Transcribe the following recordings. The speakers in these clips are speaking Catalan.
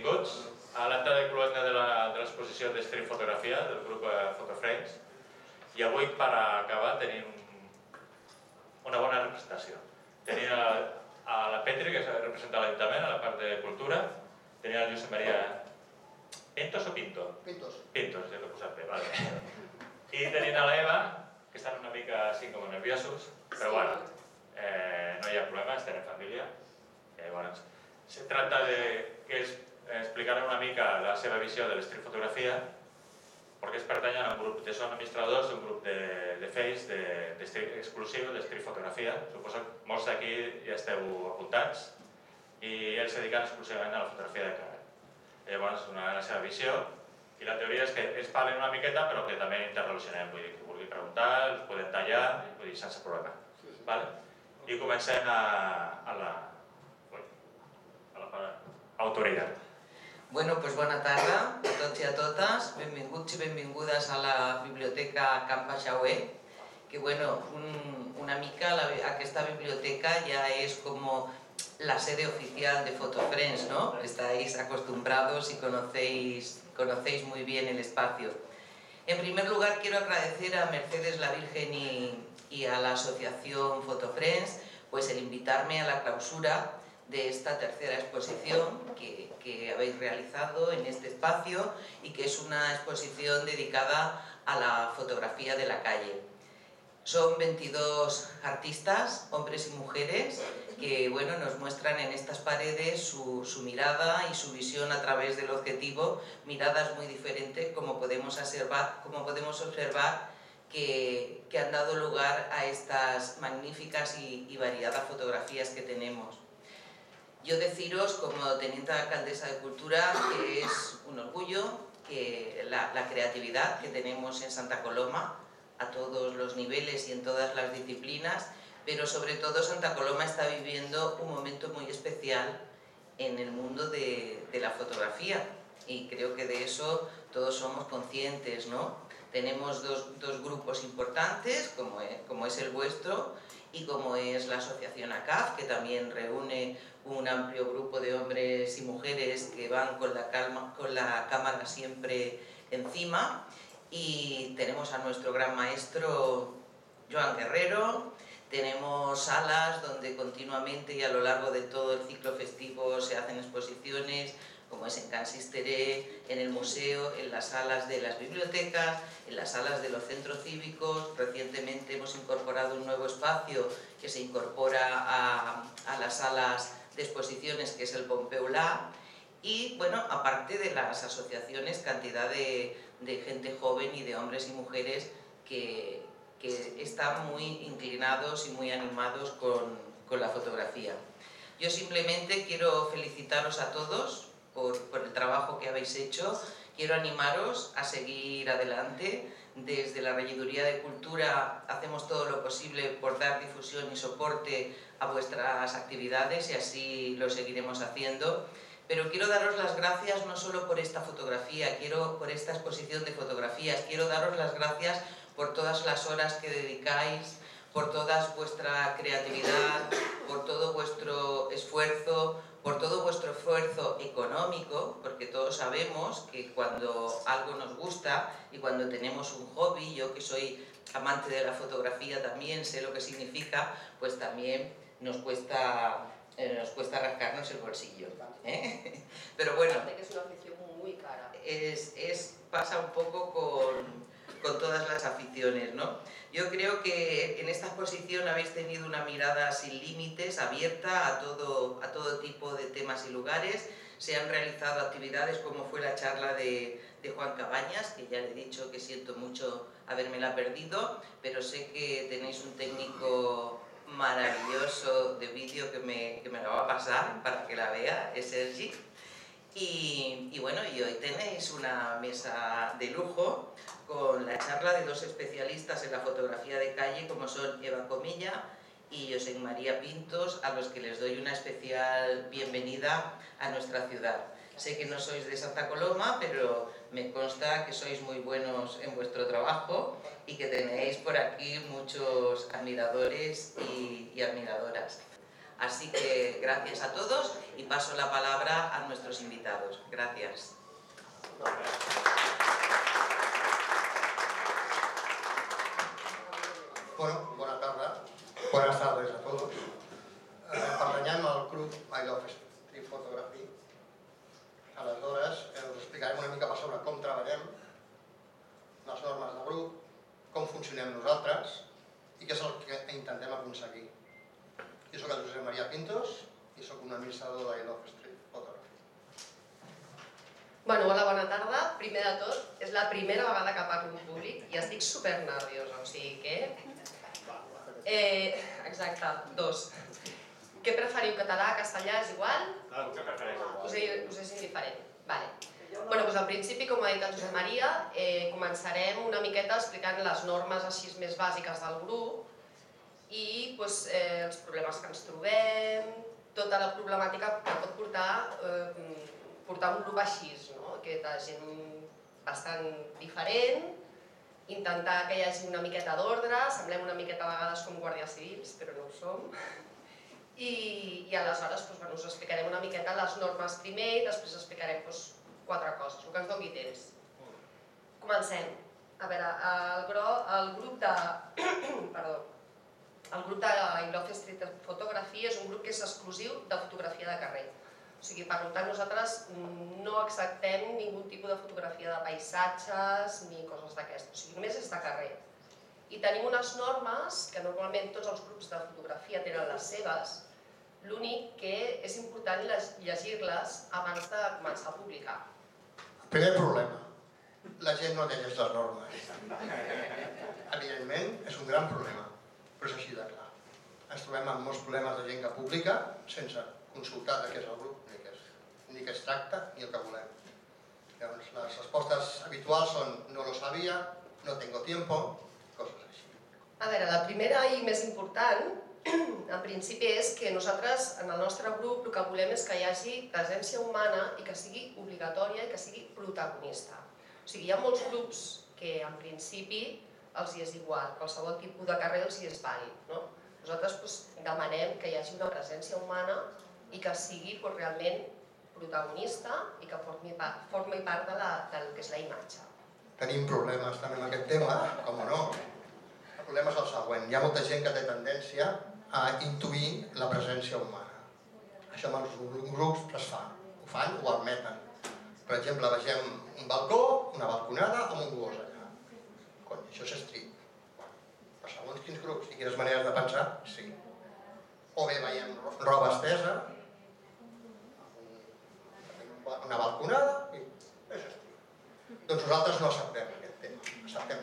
benvinguts a l'acte de cloenda de l'exposició de street fotografia del grup Photoframes. I avui, per acabar, tenim una bona representació. Tenim a la Petri, que representa l'Ajuntament, a la part de cultura. Tenim el Josep Maria... Pintos o Pinto? Pintos. Pintos, ja l'he posat bé, vale. I tenim a l'Eva, que estan una mica així com nerviosos, però bueno, no hi ha problema, estem en família. Se trata de que explicar una mica la seva visió de l'street fotografia, perquè es pertanyen a un grup de són administradors d'un grup de Face exclusiu de street fotografia. Suposo que molts d'aquí ja esteu apuntats i ells se dediquen exclusivament a la fotografia de cara. Llavors, la seva visió i la teoria és que ells parlen una miqueta però que també interrelacionem, vull dir, que vulgui preguntar, els podem tallar, vull dir, sense problema. I comencem a la autoritat. Bueno, pues bona tarda a tots i a totes, benvinguts i benvingudes a la Biblioteca Can Paixauer, que bueno, una mica aquesta biblioteca ya es como la sede oficial de Photoframes, ¿no? Estáis acostumbrados y conocéis muy bien el espacio. En primer lugar quiero agradecer a Mercedes la Virgen y a la asociación Photoframes pues el invitarme a la clausura de esta tercera exposición que habéis realizado en este espacio y que es una exposición dedicada a la fotografía de la calle. Son 22 artistas, hombres y mujeres, que bueno, nos muestran en estas paredes su mirada y su visión a través del objetivo, miradas muy diferentes como podemos observar que han dado lugar a estas magníficas y variadas fotografías que tenemos. Yo deciros, como teniente alcaldesa de Cultura, que es un orgullo que la creatividad que tenemos en Santa Coloma, a todos los niveles y en todas las disciplinas, pero sobre todo Santa Coloma está viviendo un momento muy especial en el mundo de la fotografía y creo que de eso todos somos conscientes, ¿no? Tenemos dos grupos importantes, como es el vuestro, y como es la asociación ACAF, que también reúne un amplio grupo de hombres y mujeres que van con la cámara siempre encima, y tenemos a nuestro gran maestro Joan Guerrero, tenemos salas donde continuamente y a lo largo de todo el ciclo festivo se hacen exposiciones, como es en Can Sisteré, en el museo, en las salas de las bibliotecas, en las salas de los centros cívicos. Recientemente hemos incorporado un nuevo espacio que se incorpora a las salas de exposiciones, que es el Pompeu Lab. Y bueno, aparte de las asociaciones, cantidad de gente joven y de hombres y mujeres que están muy inclinados y muy animados con la fotografía. Yo simplemente quiero felicitaros a todos por el trabajo que habéis hecho. Quiero animaros a seguir adelante. Desde la Regiduría de Cultura hacemos todo lo posible por dar difusión y soporte a vuestras actividades y así lo seguiremos haciendo. Pero quiero daros las gracias no solo por esta fotografía, por esta exposición de fotografías, quiero daros las gracias por todas las horas que dedicáis, por toda vuestra creatividad, por todo vuestro esfuerzo, por todo vuestro esfuerzo económico, porque todos sabemos que cuando algo nos gusta y cuando tenemos un hobby, yo que soy amante de la fotografía también sé lo que significa, pues también nos cuesta rascarnos el bolsillo, ¿eh? Pero bueno, que es una afición muy cara. Pasa un poco con todas las aficiones, ¿no? Yo creo que en esta exposición habéis tenido una mirada sin límites, abierta a todo tipo de temas y lugares. Se han realizado actividades como fue la charla de Juan Cabañas, que ya le he dicho que siento mucho habérmela perdido, pero sé que tenéis un técnico maravilloso de vídeo que me la va a pasar para que la vea, es Sergi. Y bueno, y hoy tenéis una mesa de lujo con la charla de dos especialistas en la fotografía de calle como son Eva Comilla y Josep María Pintos, a los que les doy una especial bienvenida a nuestra ciudad. Sé que no sois de Santa Coloma, pero me consta que sois muy buenos en vuestro trabajo y que tenéis por aquí muchos admiradores y admiradoras. Así que gracias a todos y paso la palabra a nuestros invitados. Gracias. Bueno, bona tarda. Buenas tardes a todos. Pertanyem al grup I Love Street Photography. Aleshores, us explicarem una mica sobre com treballem, les normes del grup, com funcionem nosaltres i què és el que intentem aconseguir. Jo soc el Josep Maria Pintos i soc un administrador de I Love Street Photography. Hola, bona tarda. Primer de tot, és la primera vegada que parlo en públic i estic super nerviosa, o sigui que... Exacte, dos. Què preferiu, català, castellà, és igual? El que prefereixo. Us és indiferent. Vale. Doncs al principi, com ha dit el Josep Maria, començarem una miqueta explicant les normes així més bàsiques del grup i els problemes que ens trobem, tota la problemàtica que pot portar un grup així, que de gent bastant diferent, intentar que hi hagi una miqueta d'ordre, semblem una miqueta a vegades com guàrdies civils, però no ho som, i aleshores us explicarem una miqueta les normes primer i després explicarem 4 coses, el que ens doni temps. Comencem. A veure, el grup de I Love Street Photography és un grup que és exclusiu de fotografia de carrer. O sigui, per tant, nosaltres no acceptem ningú tipus de fotografia de paisatges ni coses d'aquestes. O sigui, només és de carrer. I tenim unes normes, que normalment tots els grups de fotografia tenen les seves, l'únic que és important llegir-les abans de començar a publicar. Primer problema, la gent no llegeix les normes. Evidentment, és un gran problema, però és així de clar. Ens trobem amb molts problemes de gent que publica sense consultar de què és el grup, ni què es tracta, ni el que volem. Llavors, les respostes habituals són no lo sabia, no tengo tiempo, coses així. A veure, la primera i més important, en principi, és que nosaltres, en el nostre grup, el que volem és que hi hagi presència humana i que sigui obligatòria i que sigui protagonista. O sigui, hi ha molts grups que, en principi, els hi és igual, qualsevol tipus de carrer els hi és vàlid. Nosaltres demanem que hi hagi una presència humana i que sigui realment protagonista i que formi part del que és la imatge. Tenim problemes també amb aquest tema, com no. El problema és el següent. Hi ha molta gent que té tendència a intuir la presència humana. Això amb els grups es fa. Ho fan o ho admeten. Per exemple, vegem un balcó, una balconada amb un gos allà. Cony, això és street. Per segons quins grups i quines maneres de pensar, sí. O bé veiem roba estesa, una balconada i és street. Doncs nosaltres no acceptem aquest tema.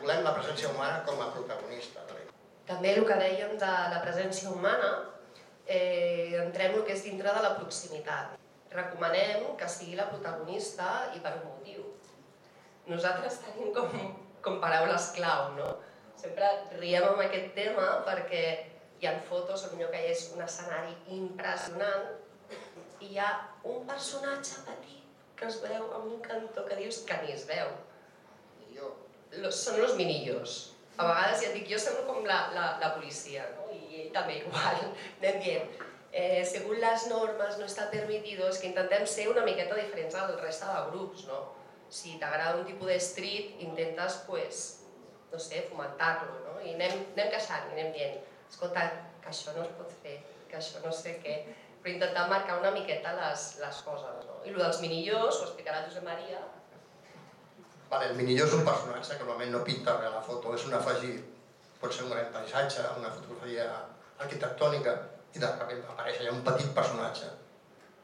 Volem la presència humana com a protagonista. També el que dèiem de la presència humana, entrem el que és dintre de la proximitat. Recomanem que sigui la protagonista i per un motiu. Nosaltres tenim com paraules clau, no? Sempre riem amb aquest tema perquè hi ha fotos on hi és un escenari impressionant i hi ha un personatge petit que es veu en un cantó que dius que ni es veu. Són los minillos. A vegades ja dic, jo semblo com la policia, i ell també igual. Anem dient, segons les normes no està permitido, és que intentem ser una miqueta diferents al resta de grups, no? Si t'agrada un tipus de street, intentes, no sé, fomentar-lo, no? I anem queixant, i anem dient, escolta, que això no es pot fer, que això no sé què, però intentar marcar una miqueta les coses, no? I el dels minillos, ho explicarà Josep Maria. El minilló és un personatge que normalment no pinta res a la foto, és un afegit, pot ser un gran paisatge, una fotografia arquitectònica, i de sobte apareix allà un petit personatge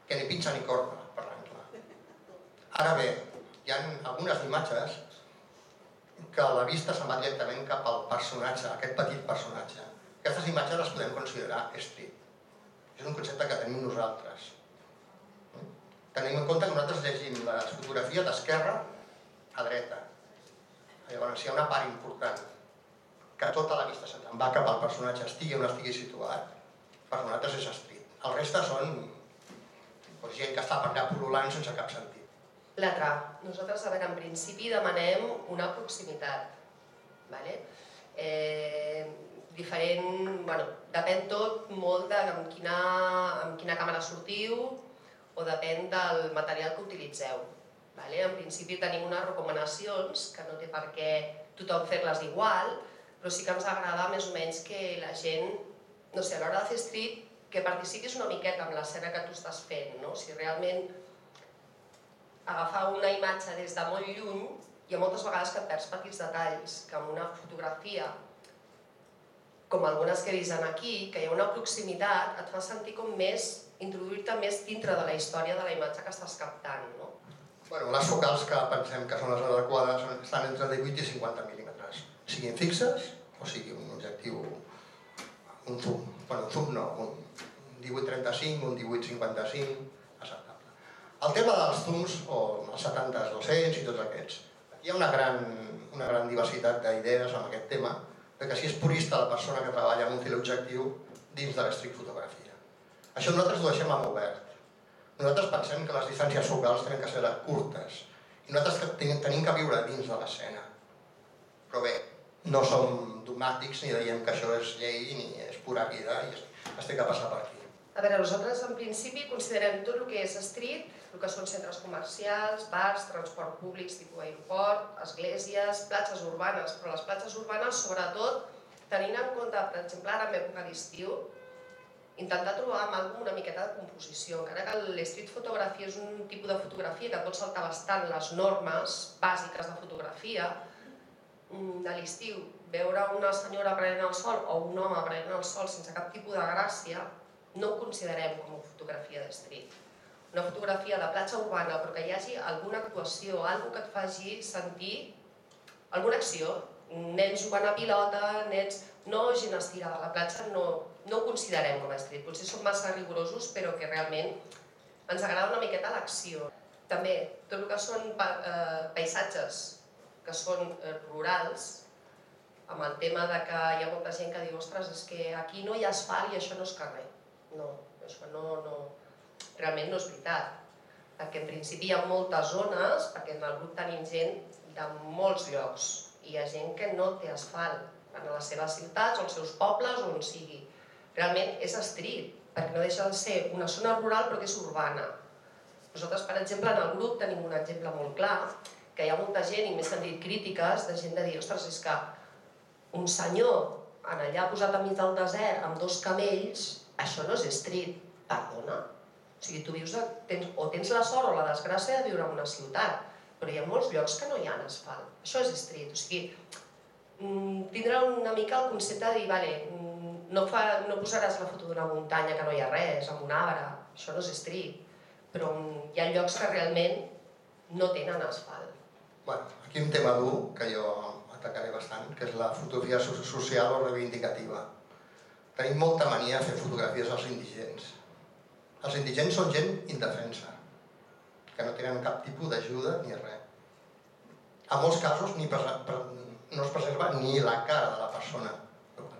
que ni pinxa ni corda, parlant clar. Ara bé, hi ha algunes imatges que la vista se'n va directament cap al personatge, aquest petit personatge. Aquestes imatges les podem considerar street. És un concepte que tenim nosaltres. Tenim en compte que nosaltres llegim les fotografies d'esquerra a dreta. Llavors, si hi ha una part important que tota la vista se'n va cap al personatge, estigui on estigui situat, per nosaltres és street. El reste són gent que està per allà pul·lulant sense cap sentit. L'altre, nosaltres, a veure, en principi demanem una proximitat. Diferent, depèn tot molt de setmana sortiu o depèn del material que utilitzeu. En principi tenim unes recomanacions que no té per què tothom fer-les igual, però sí que ens agrada més o menys que la gent, no sé, a l'hora de fer street, que participis una miqueta amb l'escena que tu estàs fent. Si realment agafar una imatge des de molt lluny, hi ha moltes vegades que et perds petits detalls, que amb una fotografia, com algunes que he vist aquí, que hi ha una proximitat, et fa sentir com més, introduir-te més dintre de la història de la imatge que estàs captant. Les focals que pensem que són les adequades estan entre 18 i 50 mil·límetres, siguin fixes o sigui un objectiu, un zoom, bueno, un zoom no, un 18-35, un 18-55, acceptable. El tema dels zooms, o els 70-200 i tots aquests, hi ha una gran diversitat d'idees amb aquest tema, que si és purista la persona que treballa amb un teleobjectiu dins de l'strict fotografia. Això nosaltres ho deixem en obert. Nosaltres pensem que les distàncies focals tenen que ser curtes i nosaltres tenim que viure dins de l'escena. Però bé, no som dogmàtics ni diem que això és llei ni és pura vida i es té que passar per aquí. A veure, nosaltres en principi considerem tot el que és street, el que són centres comercials, bars, transport públics tipus aeroport, esglésies, platges urbanes, però les platges urbanes sobretot tenint en compte, per exemple, ara en època d'estiu, intentar trobar amb algú una miqueta de composició, encara que l'street fotografia és un tipus de fotografia que pot saltar bastant les normes bàsiques de fotografia. A l'estiu, veure una senyora prenent el sol o un home prenent el sol sense cap tipus de gràcia no ho considerem com a fotografia de street. Una fotografia de platja urbana, però que hi hagi alguna actuació, alguna que et faci sentir alguna acció. Nens jugant a pilota, nens... No gent estirada a la platja, no ho considerem com a street. Potser som massa rigorosos, però que realment ens agrada una miqueta l'acció. També, tot el que són paisatges que són rurals, amb el tema que hi ha molta gent que diu ostres, és que aquí no hi ha asfalt i això no és carrer. No, això realment no és veritat. Perquè en principi hi ha moltes zones, perquè en el grup tenim gent de molts llocs. I hi ha gent que no té asfalt, a les seves ciutats, als seus pobles, on sigui. Realment és street, perquè no deixa de ser una zona rural però que és urbana. Nosaltres, per exemple, en el grup tenim un exemple molt clar, que hi ha molta gent, i m'he sentit crítiques, de gent de dir, ostres, és que un senyor allà posat enmig del desert amb 2 camells, això no és street, perdona. O sigui, tu vius, o tens la sort o la desgràcia de viure en una ciutat, però hi ha molts llocs que no hi ha asfalt. Això és street, o sigui, tindrà una mica el concepte de dir, no posaràs la foto d'una muntanya que no hi ha res, amb un arbre, això no és street, però hi ha llocs que realment no tenen asfalt. Aquí un tema dur, que jo atacaré bastant, que és la fotografia social o reivindicativa. Tenim molta mania de fer fotografies als indigents. Els indigents són gent indefensa, que no tenen cap tipus d'ajuda ni res. En molts casos no es preserva ni la cara de la persona.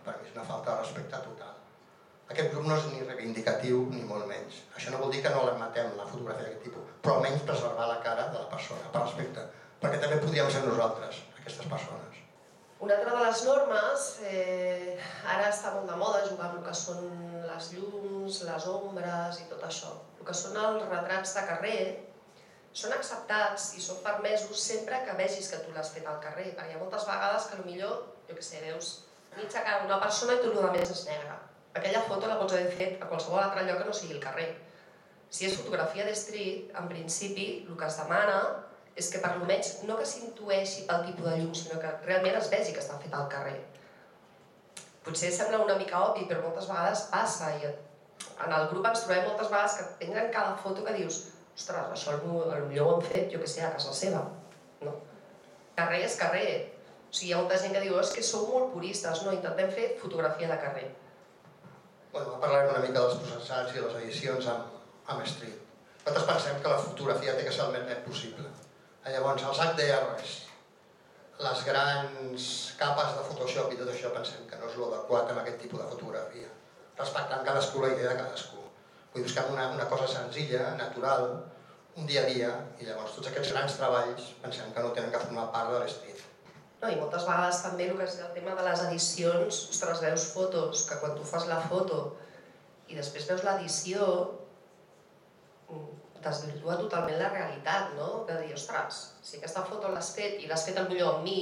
Per mi és una falta de respecte total. Aquest grup no és ni reivindicatiu ni molt menys. Això no vol dir que no l'admetem, la fotografia d'aquest tipus, però almenys preservar la cara de la persona, per respecte, perquè també podríem ser nosaltres, aquestes persones. Una altra de les normes, ara està molt de moda jugar amb el que són les llums, les ombres i tot això. El que són els retrats de carrer, són acceptats i són permesos sempre que vegis que tu l'has fet al carrer, perquè hi ha moltes vegades que potser, jo què sé, veus mitja cara d'una persona i tot el més és negre. Aquella foto la pots haver fet a qualsevol altre lloc que no sigui el carrer. Si és fotografia de street, en principi, el que es demana és que per almenys no que s'intueixi pel tipus de llum, sinó que realment es vegi que està fet al carrer. Potser sembla una mica obvi, però moltes vegades passa i en el grup ens trobem moltes vegades que tenen cada foto que dius ostres, això potser ho han fet, jo què sé, a casa seva. Carrer és carrer. O sigui, hi ha molta gent que diu que sou molt puristes, no, intentem fer fotografia de carrer. Parlarem una mica dels processats i les edicions amb street. Nosaltres pensem que la fotografia té que ser el més net possible. Llavors, els HDRs, les grans capes de Photoshop i tot això pensem que no és l'adequat amb aquest tipus de fotografia, respectant cadascú la idea de cadascú. Busquem una cosa senzilla, natural, un dia a dia, i llavors tots aquests grans treballs pensem que no tenen que formar part de l'estrit. I moltes vegades també el que és el tema de les edicions, ostres, veus fotos, que quan tu fas la foto i després veus l'edició, desvirtua totalment la realitat, no? De dir, ostres, si aquesta foto l'has fet i l'has fet potser amb mi,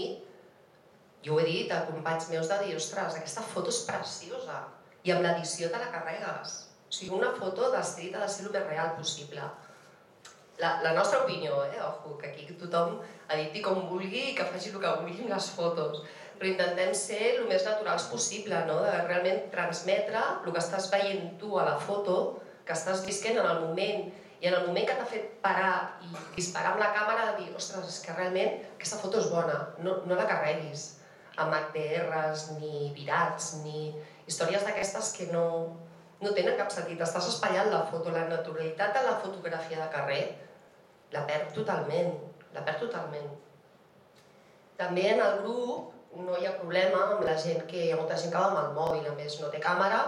jo ho he dit a companys meus de dir, ostres, aquesta foto és preciosa i amb l'edició te la carregues. O sigui, una foto de street ha de ser el més real possible. La nostra opinió, ojo, que aquí tothom editi com vulgui i que faci el que vulgui amb les fotos, però intentem ser el més naturals possible, no? De realment transmetre el que estàs veient tu a la foto, que estàs visquent en el moment, i en el moment que t'ha fet parar i disparar amb la càmera de dir, ostres, és que realment aquesta foto és bona, no la carreguis amb HDRs, ni virats, ni històries d'aquestes que no tenen cap sentit. Estàs espatllant la foto, la naturalitat de la fotografia de carrer la perd totalment, També en el grup no hi ha problema amb la gent hi ha molta gent que va amb el mòbil, a més no té càmera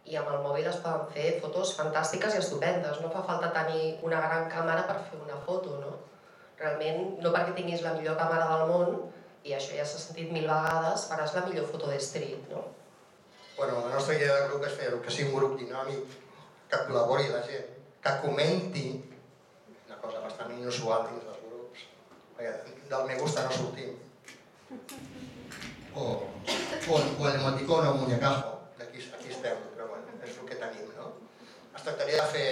i amb el mòbil es poden fer fotos fantàstiques i estupendes. No fa falta tenir una gran càmera per fer una foto, no? Realment, no perquè tinguis la millor càmera del món, i això ja s'ha sentit 1000 vegades, faràs la millor foto de street, no? Bueno, la nostra idea de grup és fer que sigui un grup dinàmic, que col·labori la gent, que comenti, una cosa bastant inusual dins dels grups, perquè del me gusta no sortim. O el emoticón o muñecajo, aquí estem, però bueno, és el que tenim, no? Es tractaria de fer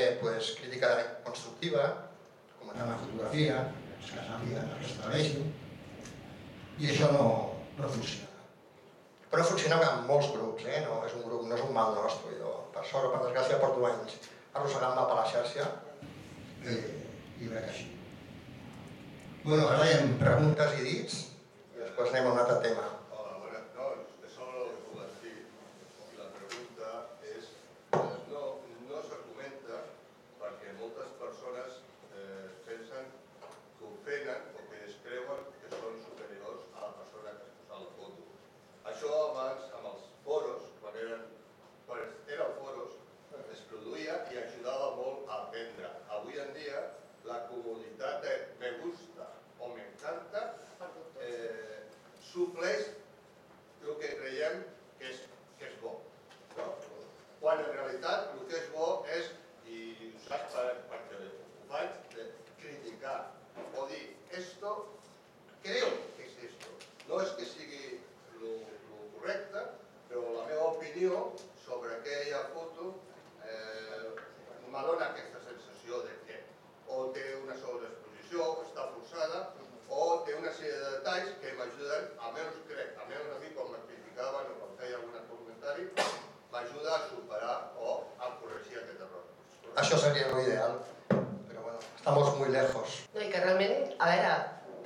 crítica constructiva, comentar la fotografia, que s'hauria de restableixin, i això no funciona. Però funciona amb molts grups, no és un mal nostre. Jo, per sort o per desgràcia, porto anys arrossegant-me per la xarxa i veig així. Bueno, ara hi ha preguntes i dits, i després anem a un altre tema. Hola, buenas noches. Solo lo que puedo decir. Y la pregunta es, no se comenta perquè moltes persones pensen que ofenen o que es creuen que són superiors a la persona que es posa la foto. Això abans, amb els foros, quan eren foros, es produïa i ajudava molt a aprendre. Avui en dia, la comoditat de me gusta o me encanta supleix el que creiem que és bo. Quan en realitat el que és bo és, i saps perquè ho faig, criticar o dir, esto creo que es esto. No és que sigui el correcte, però la meva opinió sobre aquella foto me dona aquesta sensació de que o té una sobreexposició, està forçada, o té una sèrie de detalls que m'ajuden, almenys crec, almenys a mi quan me criticaven o quan feia algun comentari, m'ajuda a superar o a corregir aquest error. Això seria l'ideal, però bueno, estamos muy lejos. No, i que realment, a veure,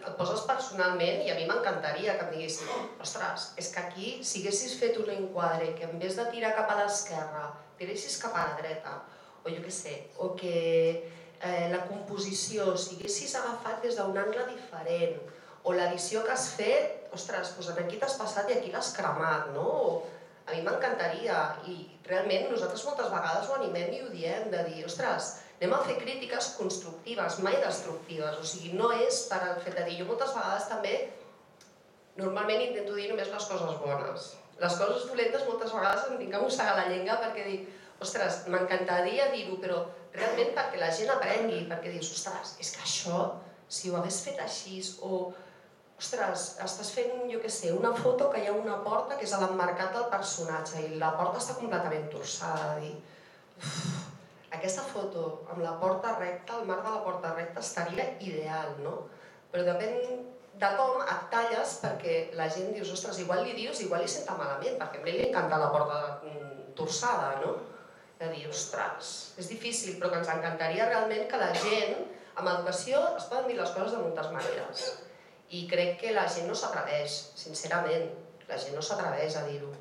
et poses personalment i a mi m'encantaria que em diguessin, ostres, és que aquí, si haguessis fet un enquadre que en vez de tirar cap a l'esquerra, tiressis cap a la dreta, o jo què sé, o que la composició, si haguessis agafat des d'un angle diferent, o l'edició que has fet, ostres, doncs aquí t'has passat i aquí l'has cremat, no? A mi m'encantaria, i realment nosaltres moltes vegades ho animem i ho diem, de dir, ostres, anem a fer crítiques constructives, mai destructives, o sigui, no és per al fet de dir, jo moltes vegades també, normalment intento dir només les coses bones. Les coses dolentes moltes vegades em tinc que mossegar la llengua perquè dic, ostres, m'encantaria dir-ho, però realment perquè la gent aprengui, perquè dius, ostres, és que això, si ho hagués fet així, o, ostres, estàs fent, jo què sé, una foto que hi ha una porta que és a l'emmarcat del personatge i la porta està completament torçada, de dir, aquesta foto amb la porta recta, el marc de la porta recta estaria ideal, no? Però depèn de com et talles perquè la gent dius, ostres, igual li dius, igual li senta malament, perquè a mi li encanta la porta torçada, no? De dir, ostres, és difícil, però que ens encantaria realment que la gent, amb educació, es poden dir les coses de moltes maneres. I crec que la gent no s'atreveix, sincerament, la gent no s'atreveix a dir-ho.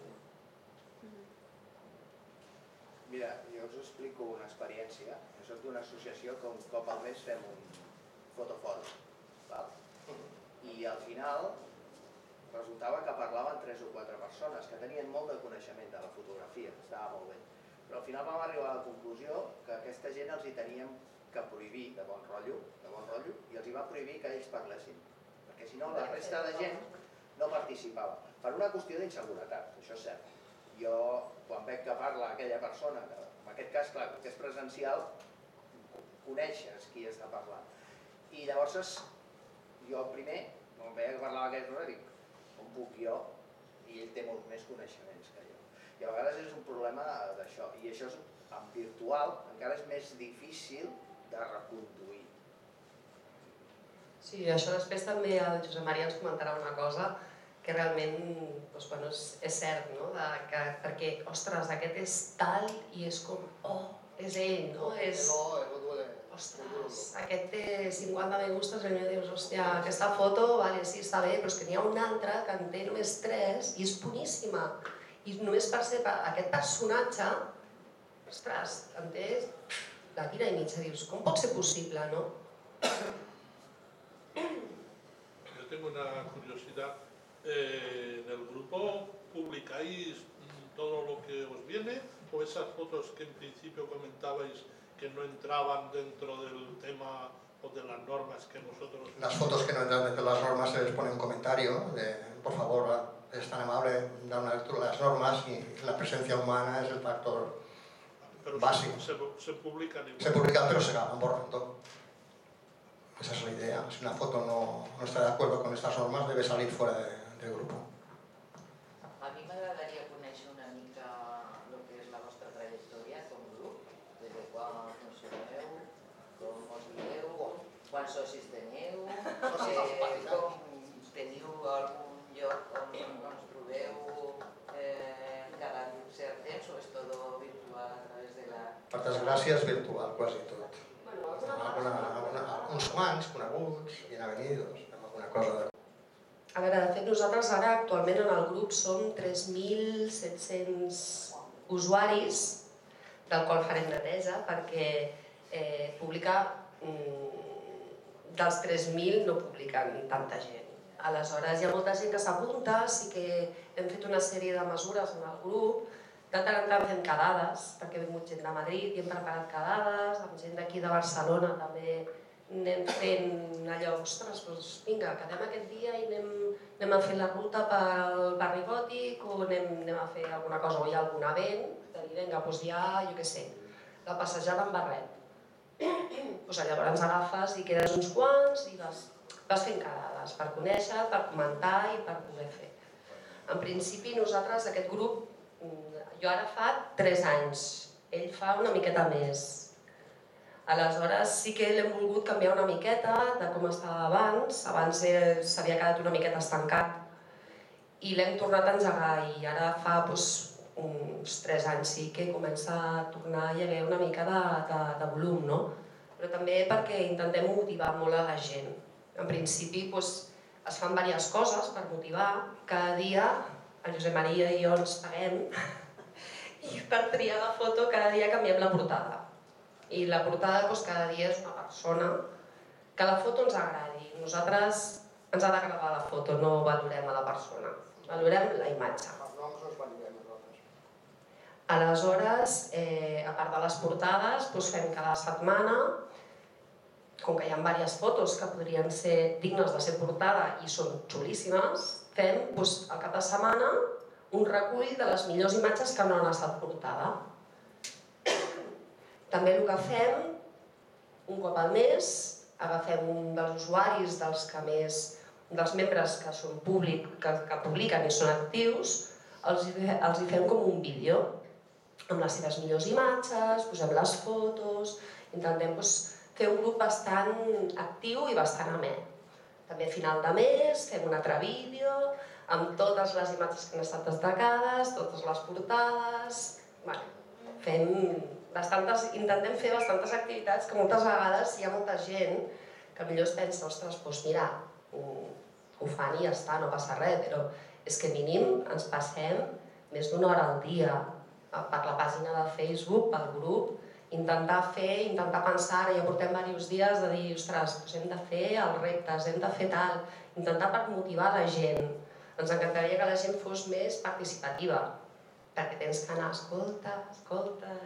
Mira, jo us explico una experiència. Jo soc d'una associació que un cop al mes fem un fotofòrum. I al final resultava que parlaven 3 o 4 persones que tenien molt de coneixement de la fotografia, estava molt bé. Però al final vam arribar a la conclusió que aquesta gent els hi teníem que prohibir de bon rotllo, i els hi va prohibir que ells parlessin. Perquè si no la resta de gent no participava. Per una qüestió d'inseguretat, això és cert. Jo, quan veig que parla aquella persona, que en aquest cas, clar, que és presencial, coneixes qui està parlant. I llavors jo primer, quan veia que parlava aquest Rosa, dic, on puc jo? I ell té molts més coneixements que jo. I a vegades és un problema d'això. I això en virtual encara és més difícil de reconduir. Sí, això després també el Josep Maria ens comentarà una cosa que realment és cert, no? Perquè, ostres, aquest és tal i és com, és ell, no? Ostres, aquest té 50 me gustes i dius, hòstia, aquesta foto, sí, està bé, però és que n'hi ha una altra que en té només 3 i és boníssima. I només per ser aquest personatge, ostres, en té la tira i mitja, dius, com pot ser possible, no? Yo tengo una curiosidad. ¿En el grupo publicáis todo lo que os viene o esas fotos que en principio comentabais que no entraban dentro del tema o de las normas que nosotros... Las fotos que no entran dentro de las normas se les pone un comentario de, por favor, es tan amable, da una lectura de las normas y la presencia humana es el factor básico. Se publican igual. Se publican pero se acaban borrando. Esa es la idea. Si una foto no está de acuerdo con estas normas debe salir fuera del grupo. A mi m'agradaria conèixer una mica el que és la vostra trajectòria com a grup, des de quan funcioneu, com us dieu, quants socis teniu, com teniu algun lloc on us trobeu cada cert temps o és tot virtual a través de la... Per desgràcia és virtual, quasi tot. Uns quants, coneguts, bienvenidos, alguna cosa de... A veure, de fet, nosaltres ara actualment en el grup som 3.700 usuaris, del qual farem neteja, perquè publicar dels 3.000 no publiquen tanta gent. Aleshores, hi ha molta gent que s'apunta, sí que hem fet una sèrie de mesures en el grup, de tant en tant fem quedades, perquè ha vingut gent de Madrid i hem preparat quedades, amb gent d'aquí de Barcelona també anem fent allò, ostres, doncs vinga, quedem aquest dia i anem a fer la ruta pel barri gòtic o anem a fer alguna cosa, o hi ha algun event, de dir, vinga, doncs hi ha, jo què sé, la passejada amb barret. Doncs llavors agafes i quedes uns quants i vas fent quedades per conèixer, per comentar i per poder fer. En principi nosaltres, aquest grup, jo ara fa 3 anys, ell fa una miqueta més. Aleshores sí que l'hem volgut canviar una miqueta de com estava abans. Abans s'havia quedat una miqueta estancat i l'hem tornat a engegar i ara fa uns 3 anys sí que comença a tornar a haver una mica de volum, no? Però també perquè intentem motivar molt a la gent. En principi es fan diverses coses per motivar. Cada dia el Josep Maria i jo ens paguem i per triar la foto cada dia canviem la portada. I la portada cada dia és una persona que la foto ens agradi. Nosaltres ens ha d'agradar la foto, no valorem a la persona, valorem la imatge. Els noms els valorem nosaltres. Aleshores, a part de les portades, fem cada setmana, com que hi ha diverses fotos que podrien ser dignes de ser portada i són xulíssimes, fem al cap de setmana un recull de les millors imatges que no han estat portada. També el que fem, un cop al mes, agafem un dels usuaris, dels membres que són públics, que publiquen i són actius, els hi fem com un vídeo amb les seves millors imatges, posem les fotos, intentem fer un grup bastant actiu i bastant amè. També a final de mes fem un altre vídeo amb totes les imatges que han estat destacades, totes les portades... Intentem fer bastantes activitats que moltes vegades hi ha molta gent que potser es pensa, ostres, doncs mira, ho fan i ja està, no passa res, però és que mínim ens passem més d'una hora al dia per la pàgina de Facebook, pel grup, intentar pensar, ara ja portem diversos dies de dir, ostres, hem de fer els reptes, hem de fer tal, intentar per motivar la gent. Ens encantaria que la gent fos més participativa, perquè tens que anar, escolta,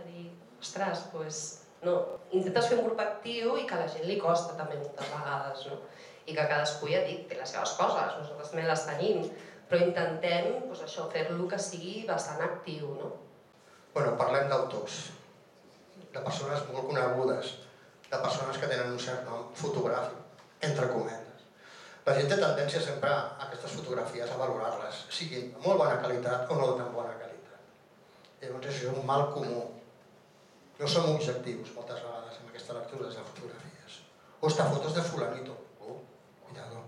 dir, ostres, doncs no, intentes fer un grup actiu i que a la gent li costa també moltes vegades, no? I que cadascú, ja dic, té les seves coses, nosaltres també les tenim, però intentem fer-lo que sigui bastant actiu, no? Bueno, parlem d'autors, de persones molt conegudes. de persones que tenen un cert nom fotogràfic, entre cometes. La gent té tendència sempre a aquestes fotografies a valorar-les, siguin de molt bona qualitat o no de tan bona qualitat. Llavors això és un mal comú. No som objectius moltes vegades en aquestes lectures de fotografies. Esta foto és de fulanito. Cuidado.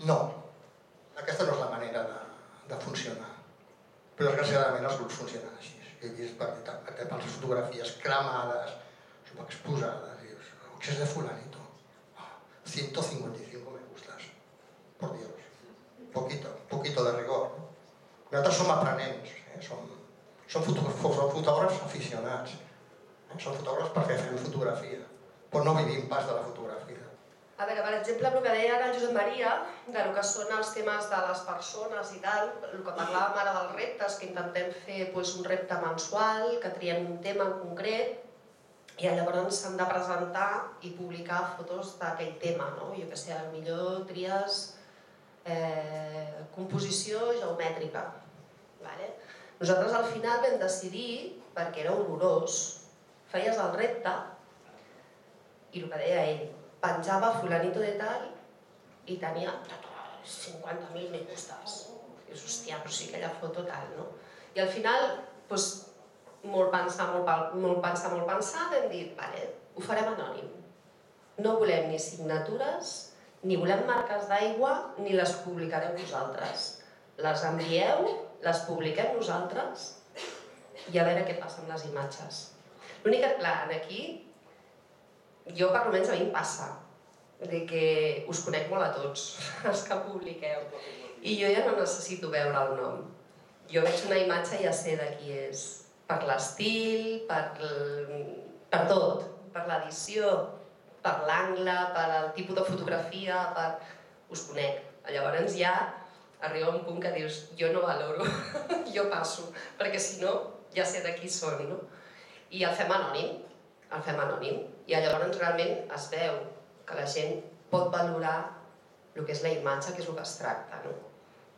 No, aquesta no és la manera de funcionar. Però desgraciadament els grups funcionen així. He vist per les fotografies cremades, exposades, i dius, això és de fulanito. 155 me gustas. Por Dios. Poquito de rigor. Nosaltres som aprenents, som fotògrafs aficionats. Són fotògrafs perquè fem fotografia, però no vivim pas de la fotografia. A veure, per exemple, el que deia ara el Josep Maria, del que són els temes de les persones i tal, el que parlàvem ara dels reptes, que intentem fer un repte mensual, que triem un tema en concret, i llavors s'han de presentar i publicar fotos d'aquell tema, no? Jo què sé, potser tries composició geomètrica. Nosaltres al final vam decidir, perquè era horrorós, feies el repte i el que deia ell, penjava fulanito de tal i tenia 50.000 me gustas. I dius, hòstia, però sí aquella foto tal, no? I al final, molt pensar, vam dir, vale, ho farem anònim. No volem ni signatures, ni volem marques d'aigua, ni les publicareu vosaltres. Les envieu, les publiquem nosaltres i a veure què passa amb les imatges. L'únic que, clar, aquí, jo per almenys a mi em passa, que us conec molt a tots, els que publiqueu, i jo ja no necessito veure el nom. Jo veig una imatge i ja sé de qui és, per l'estil, per tot, per l'edició, per l'angle, per el tipus de fotografia, us conec. Llavors ja arriba un punt que dius, jo no valoro, jo passo, perquè si no ja sé de qui són, no? I el fem anònim, i llavors realment es veu que la gent pot valorar el que és la imatge, que és el que es tracta, no?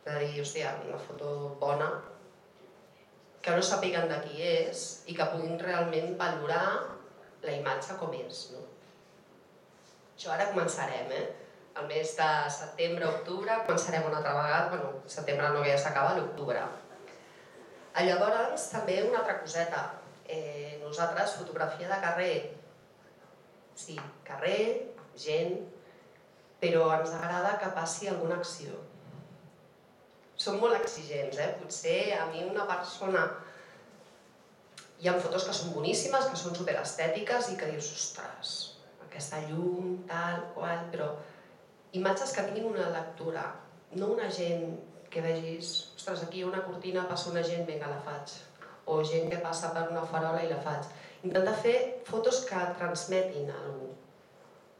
És a dir, hòstia, una foto bona, que no sàpiguen de qui és i que puguin realment valorar la imatge com és, no? Això ara començarem, el mes de setembre, octubre, començarem una altra vegada, bueno, setembre no, que ja s'acaba, l'octubre. Llavors, també una altra coseta, nosaltres, fotografia de carrer, sí, carrer, gent, però ens agrada que passi alguna acció. Som molt exigents, potser a mi una persona... Hi ha fotos que són boníssimes, que són superestètiques i que dius, ostres, aquesta llum, tal, qual, però imatges que tinguin una lectura, no una gent que vegis, ostres, aquí hi ha una cortina, passa una gent, vinga, la faig, o gent que passa per una farola i la faig. Intentar fer fotos que transmetin alguna cosa.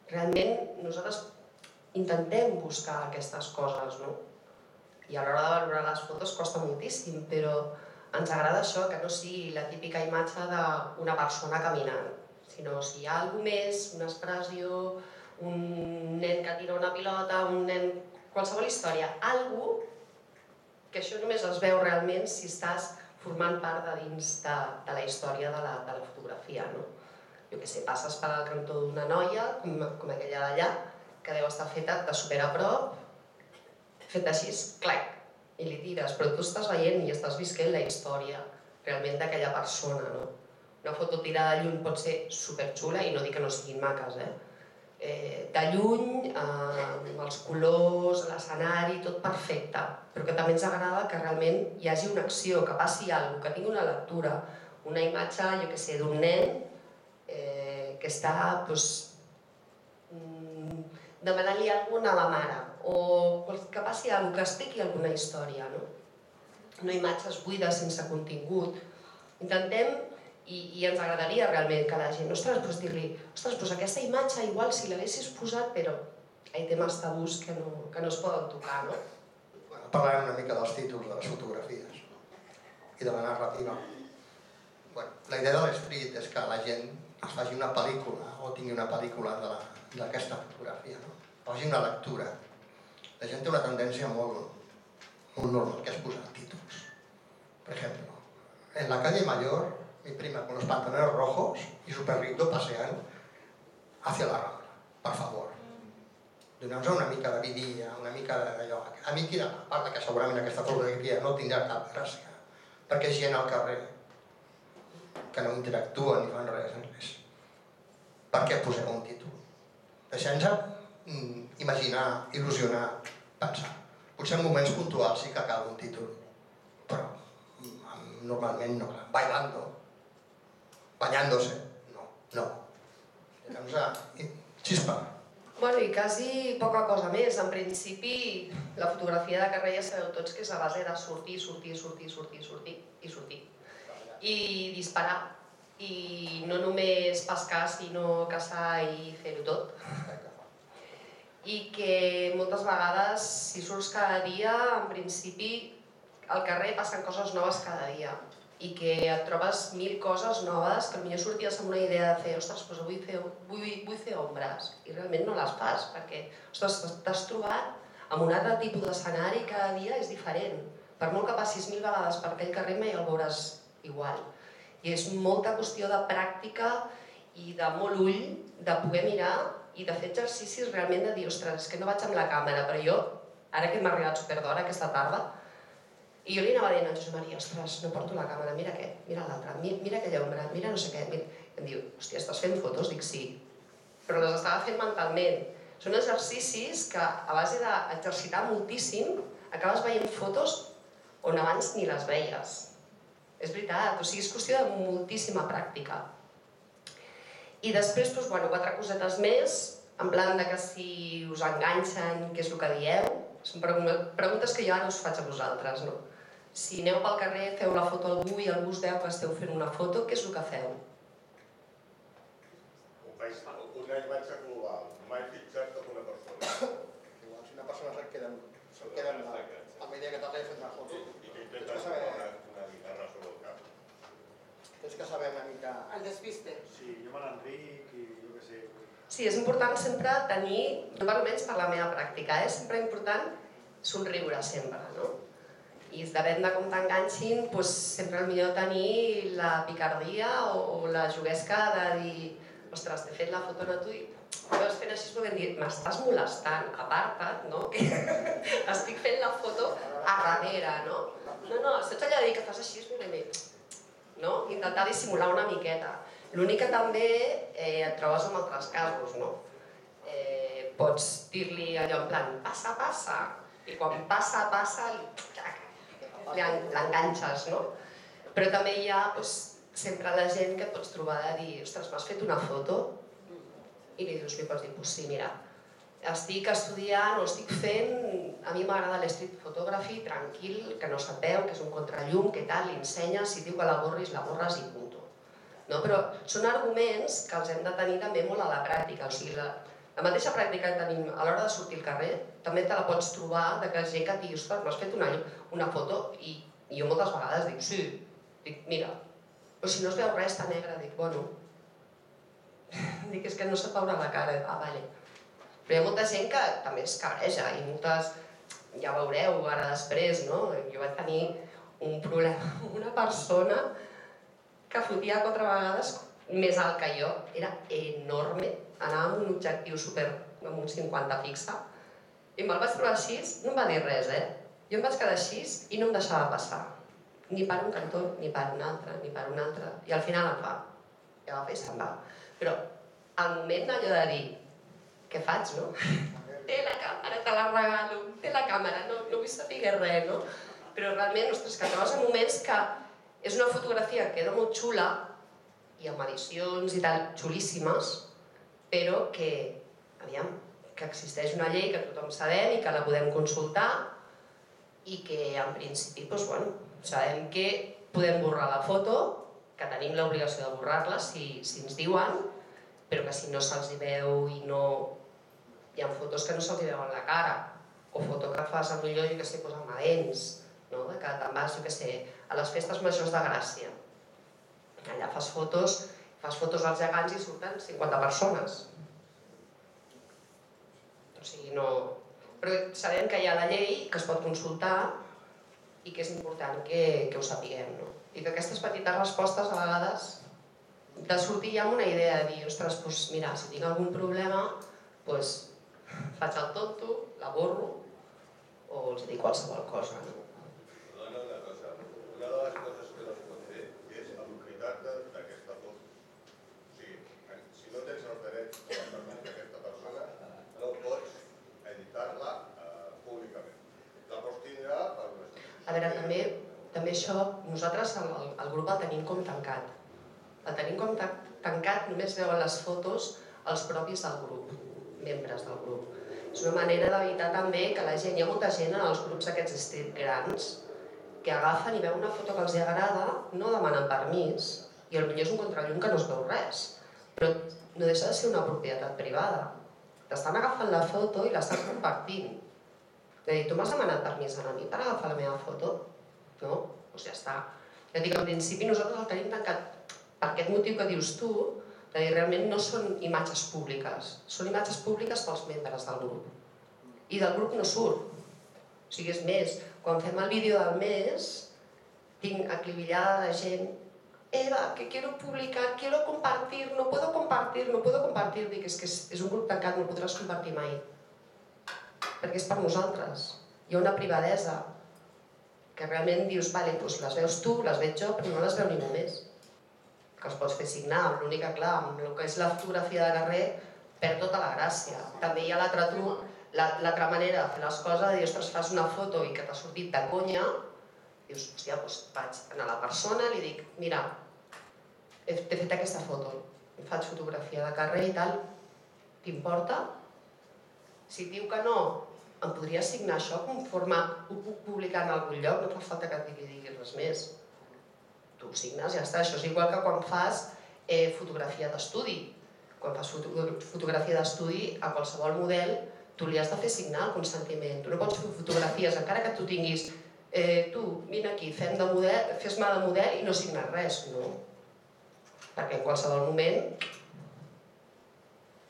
Realment nosaltres intentem buscar aquestes coses, no? I a l'hora de valorar les fotos costa moltíssim, però ens agrada això, que no sigui la típica imatge d'una persona caminant, sinó si hi ha alguna més, una expressió, un nen que tira una pilota, un nen... qualsevol història, alguna que això només es veu realment si estàs formant part de dins de la història de la fotografia, no? Jo què sé, passes per al cantó d'una noia, com aquella d'allà, que deu estar feta de super a prop, feta així, clac, i li tires, però tu estàs veient i estàs visquent la història realment d'aquella persona, no? Una foto tirada de lluny pot ser superxula, i no dic que no siguin maques, de lluny, amb els colors, l'escenari, tot perfecte, però que també ens agrada que realment hi hagi una acció, que passi alguna cosa, que tingui una lectura, una imatge, jo què sé, d'un nen que està demanant-li alguna cosa a la mare, o que passi alguna cosa, que expliqui alguna història, no? No imatges buides, sense contingut. Intentem, i ens agradaria realment que la gent, ostres, dir-li, ostres, aquesta imatge igual si l'haguessis posat, però hi ha temes tabús que no es poden tocar, no? Parlarem una mica dels títols de les fotografies i de la narrativa. La idea de l'estreet és que la gent es faci una pel·lícula o tingui una pel·lícula d'aquesta fotografia, faci una lectura. La gent té una tendència molt normal, que és posar títols. Per exemple, en la calle Mayor, mi prima con los pantalones rojos y súper rico pasean, hacia la Rambla, per favor. Doneu-nos una mica de vidilla, una mica d'allò. A mi, a part que segurament aquesta fotografia no tindrà cap gràcia, perquè és gent al carrer que no interactuen ni fan res. Per què posem un títol? Deixem-nos imaginar, il·lusionar, pensar. Potser en moments puntuals sí que cal un títol, però normalment no. Bailando, bañándose, no. Xispa. Bueno, i quasi poca cosa més. En principi, la fotografia de carrer ja sabeu tots que és a base de sortir i disparar. I no només pescar, sinó caçar i fer-ho tot. I que moltes vegades, si surts cada dia, en principi, al carrer passen coses noves cada dia. I que et trobes 1000 coses noves que potser sorties amb una idea de fer ostres, doncs vull fer ombres. I realment no les fas, perquè t'has trobat amb un altre tipus d'escenari cada dia és diferent. Per molt que passis 1000 vegades per aquell carrer mai el veuràs igual. I és molta qüestió de pràctica i de molt ull, de poder mirar i de fer exercicis realment de dir, ostres, és que no vaig amb la càmera, però jo, ara que m'ha arribat superdora aquesta tarda, i jo li anava dient a Josep Maria, ostres, no porto la càmera, mira aquest, mira l'altre, mira aquella ombra, mira no sé què. I em diu, hòstia, estàs fent fotos? Dic, sí, però les estava fent mentalment. Són exercicis que, a base d'exercitar moltíssim, acabes veient fotos on abans ni les veies. És veritat, o sigui, és qüestió de moltíssima pràctica. I després, doncs, bueno, 4 cosetes més, en plan de que si us enganxen, què és el que dieu. Són preguntes que jo ara us faig a vosaltres, no? Si aneu pel carrer, feu la foto a algú i algú us veu que esteu fent una foto, què és el que feu? Una imatge global, mai fixat en una persona. Igual, si una persona se'n queda amb la idea que t'has fet una foto. I que intentes posar una guitarra sobre el cap. Tens que saber una mica... El despiste. Sí, jo me l'Enric i jo què sé... Sí, és important sempre tenir, almenys per la meva pràctica, és sempre important somriure sempre, no? I depèn de com t'enganxin, sempre és millor tenir la picardia o la juguesca de dir ostres, t'he fet la foto a tu i veus fent així perquè em dit, m'estàs molestant, aparta't, no? Que estic fent la foto a darrere, no? No, saps allò de dir que fas així no? Intentar dissimular una miqueta. L'únic que també et trobes en altres casos, no? Pots dir-li allò en plan, passa, passa, i quan passa, l'enganxes, no? Però també hi ha sempre la gent que et pots trobar de dir, ostres, m'has fet una foto? I li dius, pots dir, doncs sí, mira, estic estudiant o estic fent, a mi m'agrada l'street photography, tranquil, que no se't veu, que és un contrallum, que tal, li ensenyes, si diu que la borris i punto. No? Però són arguments que els hem de tenir també molt a la pràctica, o sigui, la mateixa pràctica que tenim a l'hora de sortir al carrer, també te la pots trobar de que gent que et digui, ostres, m'has fet una foto, i jo moltes vegades dic, sí, dic, mira, però si no es veu res, està negre, dic, bueno, dic, és que no se't veurà la cara, vale. Però hi ha molta gent que també es cabreja i moltes, ja veureu ara després, no? Jo vaig tenir un problema amb una persona que fotia 4 vegades més alt que jo, era enorme, anava amb un objectiu amb un 50 fixa, i me'l vaig trobar així, no em va dir res, Jo em vaig quedar així i no em deixava passar, ni per un cantó, ni per un altre, i al final em fa, i agafa i se'n va. Però al moment allò de dir, què faig, no? Té la càmera, te la regalo, té la càmera, no vull saber res, no? Però realment, ostres, que trobes en moments que és una fotografia que queda molt xula, i amb edicions i tal, xulíssimes, però que, aviam, que existeix una llei que tothom sabem i que la podem consultar i que, en principi, doncs, bueno, sabem que podem borrar la foto, que tenim l'obligació de borrar-la si ens diuen, però que si no se'ls veu i no... Hi ha fotos que no se'ls veuen la cara, o foto que fas a millor, jo que sé, amb adents, no? Que te'n vas, jo que sé, a les festes majors de Gràcia. Allà fas fotos als gegants i surten 50 persones. O sigui, no... Però sabem que hi ha la llei, que es pot consultar i que és important que ho sapiguem, no? I que aquestes petites respostes a vegades de sortir ja amb una idea de dir, ostres, doncs mira, si tinc algun problema, doncs faig el tonto, la borro, o els dic qualsevol cosa. Perdona una cosa, una de les coses que no es pot fer és aprofitar-te d'aquesta foto. O sigui, si no tens els drets d'aquesta persona, no pots editar-la públicament. La pots tindre per una situació. A veure, també això, nosaltres el grup el tenim com tancat. El tenim com tancat, només veuen les fotos els propis del grup, membres del grup. És una manera d'evitar també que la gent, hi ha molta gent en els grups aquests street grans que agafen i veuen una foto que els agrada, no demanen permís, i potser és un contrallum que no es veu res, però no deixa de ser una propietat privada. T'estan agafant la foto i l'estan compartint. És a dir, tu m'has demanat permís a mi per agafar la meva foto? No? Doncs ja està. Ja dic, en principi nosaltres el tenim tancat per aquest motiu que dius tu, de dir, realment no són imatges públiques, són imatges públiques pels membres del grup. I del grup no surt. O sigui, és més, quan fem el vídeo del mes, tinc aclivillada de gent, Eva, que quiero publicar, quiero compartir, no puedo compartir, dic, és que és un grup tancat, no el podràs compartir mai. Perquè és per nosaltres. Hi ha una privadesa que realment dius, vale, doncs les veus tu, les veig jo, però no les veu ningú més. Que els pots fer signar, l'únic que clar, amb el que és la fotografia de carrer, perd tota la gràcia. També hi ha l'altra manera de fer les coses, de dir, ostres, fas una foto i que t'ha sortit de conya, dius, hòstia, doncs vaig anar a la persona i li dic, mira, t'he fet aquesta foto, em faig fotografia de carrer i tal, t'importa? Si diu que no, em podria signar això conforme ho puc publicar en algun lloc, no fa falta que li diguis res més. Tu ho signes, ja està. Això és igual que quan fas fotografia d'estudi. Quan fas fotografia d'estudi, a qualsevol model, tu li has de fer signar el consentiment. Tu no pots fer fotografies, encara que tu tinguis tu, vine aquí, fes-me de model i no signes res, no. Perquè en qualsevol moment,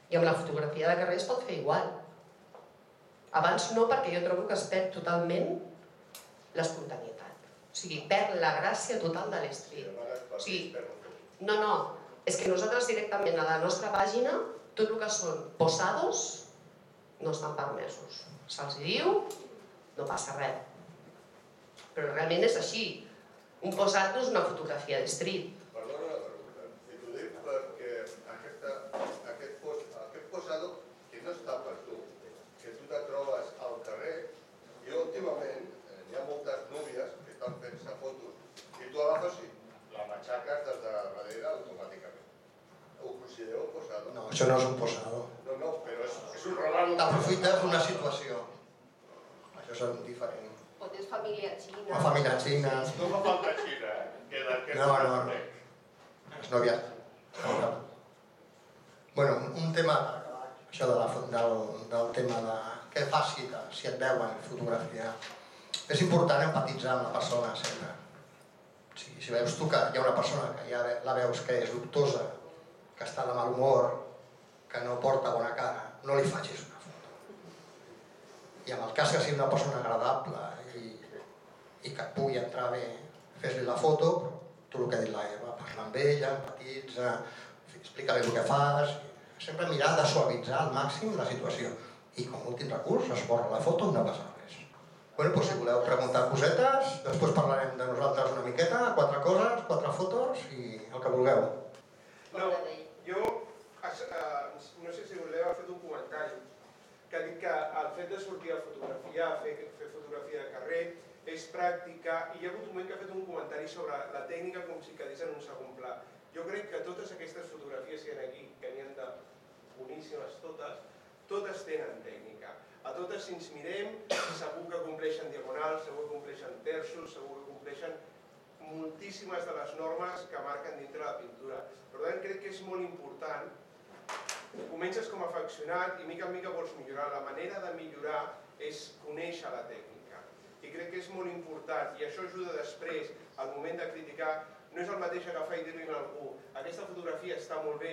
i amb la fotografia de carrer es pot fer igual. Abans no, perquè jo trobo que es perd totalment l'espontaneïtat. O sigui, perd la gràcia total de l'estreet. O sigui, no, és que nosaltres directament a la nostra pàgina, tot el que són posados no estan permesos. Se'ls diu, no passa res. Però realment és així. Un posat no és una fotografia d'estreet. Perdona una pregunta. I t'ho dic perquè aquest posado que no està per tu, que tu te trobes al carrer, i últimament hi ha moltes núvies que estan fent-se fotos i tu agafes i la matxaques des de darrere automàticament. Ho considereu un posado? No, això no és un posado. No, però és un regal. T'aprofites d'una situació. Això és diferent. O tens família xina. O família xina. No fa falta xina, No. És noviat. Bueno, un tema, això del tema de què fas si et veuen fotografiar. És important empatitzar amb la persona sempre. Si veus tu que hi ha una persona que ja la veus que és dubtosa, que està de mal humor, que no porta bona cara, no li facis una foto. I en el cas que sigui una persona agradable i que et pugui entrar bé, fes-li la foto, però tu el que ha dit l'Eva, parla amb ella, empatitza, explica-li el que fas, sempre mirar de suavitzar al màxim la situació. I com a últim recurs es borra la foto i no passa res. Bueno, doncs si voleu preguntar cosetes, després parlarem de nosaltres una miqueta, 4 coses, 4 fotos i el que vulgueu. No, jo no sé si voleu, ha fet un comentari que ha dit que el fet de sortir a fotografiar, fer fotografia de carrer, és pràctica, i hi ha hagut un moment que ha fet un comentari sobre la tècnica com si quedés en un segon pla. Jo crec que totes aquestes fotografies que hi ha aquí, que n'hi ha de boníssimes totes tenen tècnica. A totes si ens mirem, segur que compleixen diagonals, segur que compleixen terços, segur que compleixen moltíssimes de les normes que marquen dintre la pintura. Per tant, crec que és molt important. Comences com a afeccionat i mica en mica vols millorar. La manera de millorar és conèixer la tècnica. I crec que és molt important, i això ajuda després, al moment de criticar, no és el mateix agafar i dir-li a algú aquesta fotografia està molt bé,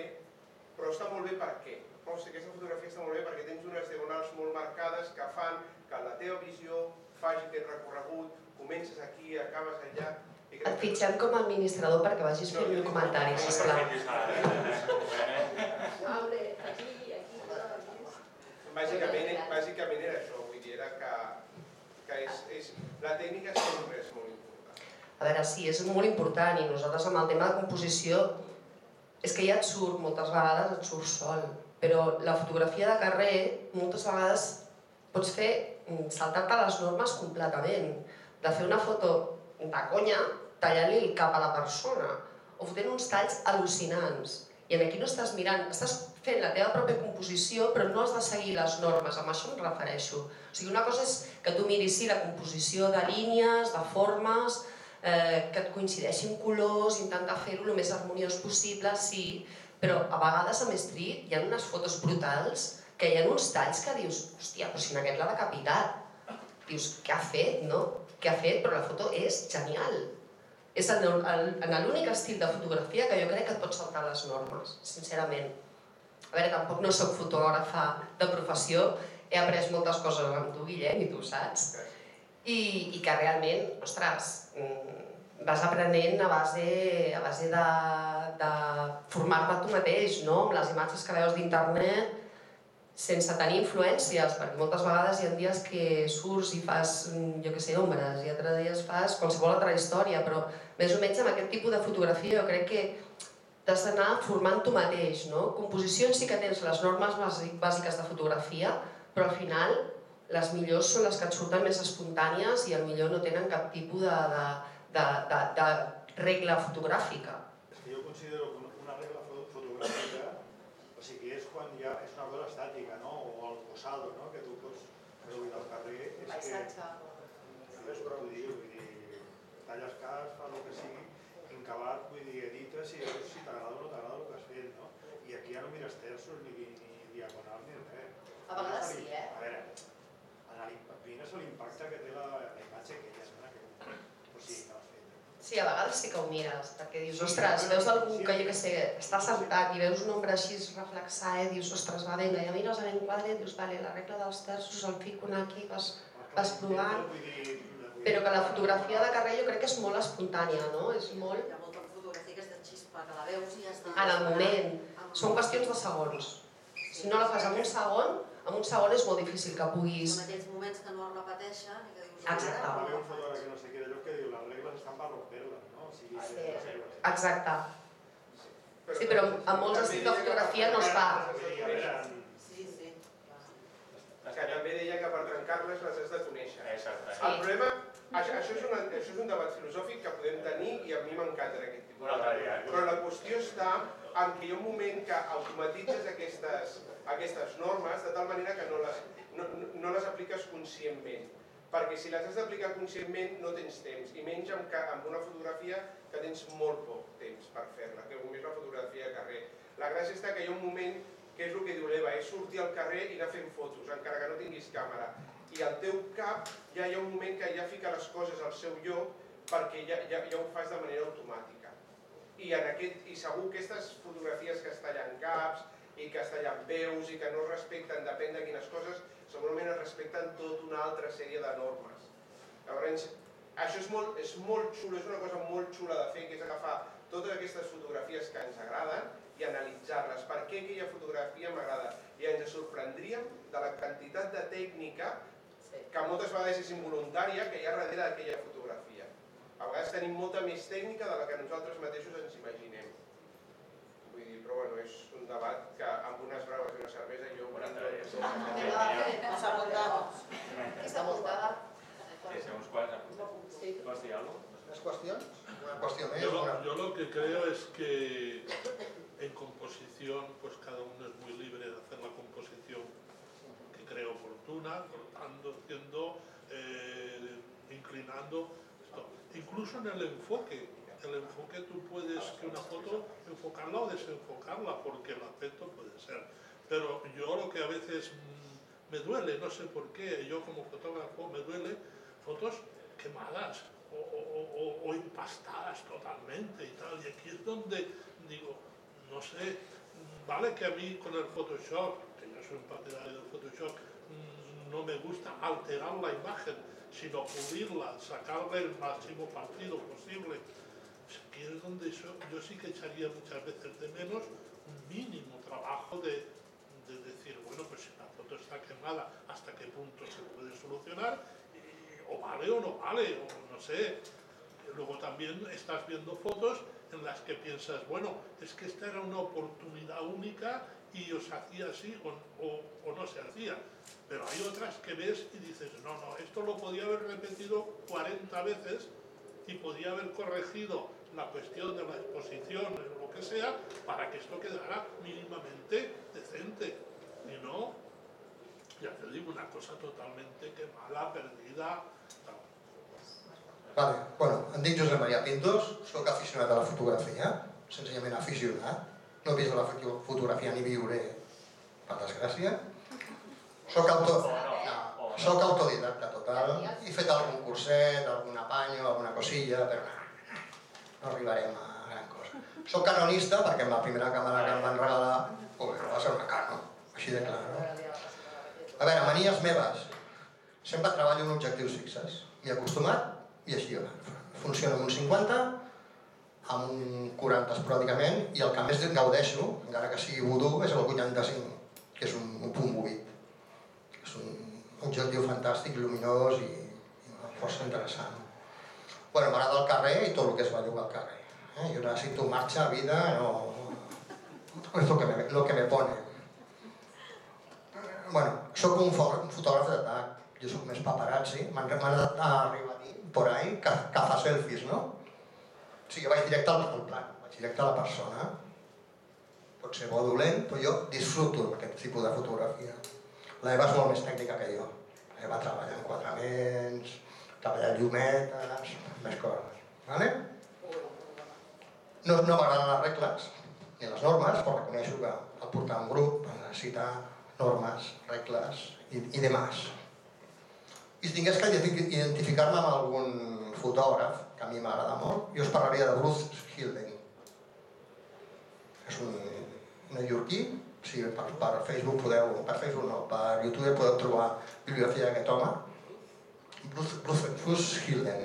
però està molt bé per què? Aquesta fotografia està molt bé perquè tens unes diagonals molt marcades que fan que la teva visió faci aquest recorregut, comences aquí, acabes allà. Et fitxem com a administrador perquè vagis fent un comentari, sisplau. Bàsicament era això, vull dir, era que la tècnica sempre és molt important. A veure, sí, és molt important i nosaltres amb el tema de composició és que ja et surt, moltes vegades et surt sol, però la fotografia de carrer moltes vegades pots fer saltar-te les normes completament, de fer una foto de conya tallant-li el cap a la persona o fotent uns talls al·lucinants. I aquí no estàs mirant, estàs fent la teva pròpia composició però no has de seguir les normes, amb això em refereixo. O sigui, una cosa és que tu miris sí, la composició de línies, de formes, que et coincideixin colors, intentar fer-ho el més harmoniós possible, sí, però a vegades a Street hi ha unes fotos brutals que hi ha uns talls que dius, hòstia, però si en aquest l'ha decapitat. Dius, què ha fet, no? Què ha fet? Però la foto és genial. És en l'únic estil de fotografia que jo crec que et pot saltar les normes, sincerament. A veure, tampoc no soc fotògrafa de professió, he après moltes coses amb tu, Guillem, i tu ho saps. I que realment, ostres, vas aprenent a base de formar-te tu mateix, no? Amb les imatges que veus d'internet, sense tenir influències, perquè moltes vegades hi ha dies que surts i fas, jo què sé, ombres, i altres dies fas qualsevol altra història, però més o menys amb aquest tipus de fotografia jo crec que t'has d'anar formant tu mateix, no? Composicions sí que tens les normes bàsiques de fotografia, però al final les millors són les que et surten més espontànies i potser no tenen cap tipus de regla fotogràfica. És que jo considero que una regla fotogràfica, o sigui, és quan ja és una cosa estàtica, no? O el posado, no? Que tu pots reduir al carrer, és que... És per dir, talles cas, fa el que sigui, encabat, vull dir, edites i veus si t'agrada o no t'agrada el que has fet, no? I aquí ja no mires terços ni diagonal ni res. A vegades sí, A veure, mires l'impacte que té la imatge que ja sembla que... O sigui, no has fet. Sí, a vegades sí que ho mires, perquè dius, ostres, veus algú que, jo què sé, està sentat i veus un ombra així reflexar, dius, ostres, va, vinga, ja mires a l'enquadre i dius, vale, la regla dels terços, el fico aquí, vas provant... Però que la fotografia de carrer jo crec que és molt espontània, no? És molt... Hi ha molta fotografia que és de xispa, que la veus i ja està... En el moment. Són qüestions de segons. Si no la fas en un segon és molt difícil que puguis... En aquells moments que no es repeteixen i que dius... Exacte. Va haver un fotògraf que no sé què d'allò que diu, les regles estan per romper-les, no? O sigui... Exacte. Sí, però en molts estils de fotografia no es fa. Sí, sí. Que també deia que per trencar-les les has de conèixer. Exacte. El problema, això és un debat filosòfic que podem tenir i a mi m'encanta aquest tipus de debat. Però la qüestió està en que hi ha un moment que automatitzes aquestes normes de tal manera que no les apliques conscientment. Perquè si les has d'aplicar conscientment no tens temps, i menys amb una fotografia que tens molt poc temps per fer-la, que només la fotografia de carrer. La gràcia està que hi ha un moment, que és el que diu l'Eva, és sortir al carrer i anar fent fotos, encara que no tinguis càmera. I al teu cap ja hi ha un moment que ja fica les coses al seu lloc perquè ja ho fas de manera automàtica. I segur que aquestes fotografies que es tallen caps i que es tallen peus i que no es respecten, depèn de quines coses, segurament es respecten tota una altra sèrie de normes. Llavors, això és molt xulo, és una cosa molt xula de fer, que és agafar totes aquestes fotografies que ens agraden i analitzar-les. Per què aquella fotografia m'agrada? I ens sorprendríem de la quantitat de tècnica que moltes vegades és involuntària que hi ha darrere d'aquella fotografia. A vegades tenim molta més tècnica de la que nosaltres mateixos ens imaginem. Vull dir, però bueno, és un debat que amb unes braves i una cervesa jo... Nos apuntamos. Està muntada. Sí, uns quants apunts. Vols dir alguna cosa? ¿Más cuestiones? ¿Una cuestión més? Yo lo que creo es que en composición, pues cada uno es muy libre de hacer la composición que cree oportuna, cortando, haciendo, inclinando, esto. Incluso en el enfoque tú puedes que una foto enfocarla o desenfocarla, porque el aspecto puede ser. Pero yo lo que a veces me duele, no sé por qué, yo como fotógrafo me duele fotos quemadas o empastadas totalmente y tal. Y aquí es donde digo, no sé, vale que a mí con el Photoshop, que yo soy un partidario del Photoshop, no me gusta alterar la imagen, sino pulirla, sacarle el máximo partido posible. Aquí es donde yo sí que echaría muchas veces de menos un mínimo trabajo de decir, bueno, pues si la foto está quemada, ¿hasta qué punto se puede solucionar? O vale o no vale, o no sé. Luego también estás viendo fotos en las que piensas, bueno, es que esta era una oportunidad única y o se hacía así o no se hacía. Pero hay otras que ves y dices, no, esto lo podía haber repetido 40 veces y podía haber corregido la cuestión de la exposición o lo que sea para que esto quedara mínimamente decente. Y no, ya te digo, una cosa totalmente quemada, perdida. Vale, bueno, em dic Josep Maria Pintos, soc aficionat a la fotografia, senzillament aficionat, no he vist la fotografia ni viuré, per desgràcia. Soc autodidacta total, he fet algun curset, algun apanyo, alguna cosilla, però no arribarem a gran cosa. Soc canonista perquè amb la primera càmera que em van regalar va ser una Canon, així de clar, no? A veure, manies meves. Sempre treballo en objectius fixes. M'hi he acostumat i així funciona amb un 50, amb un 40 esporàdicament, i el que més gaudeixo, encara que sigui voodoo, és el 85, que és un punt 8. És un objectiu fantàstic, luminós i força interessant. Bueno, m'agrada el carrer i tot el que es belluga al carrer. Jo necessito marxa, vida, no... És lo que me pone. Bueno, soc un fotògraf d'atac, jo soc més paparazzi, m'han arribat a dir por ahí cazaselfies, no? O sigui, jo vaig directe al plan, vaig directe a la persona. Pot ser bo o dolent, però jo disfruto d'aquest tipus de fotografia. L'Eva és molt més tècnica que jo. L'Eva treballa en quadraments, treballa en llumetes, més coses. No m'agraden les regles ni les normes, però reconeixo que al portar un grup necessita normes, regles i demás. I si tingués que identificar-me amb algun fotògraf, que a mi m'agrada molt, jo us parlaria de Bruce Hilden. És un neoyorquí, per Facebook per YouTube podeu trobar bibliografia d'aquest home. Bruce Hilden.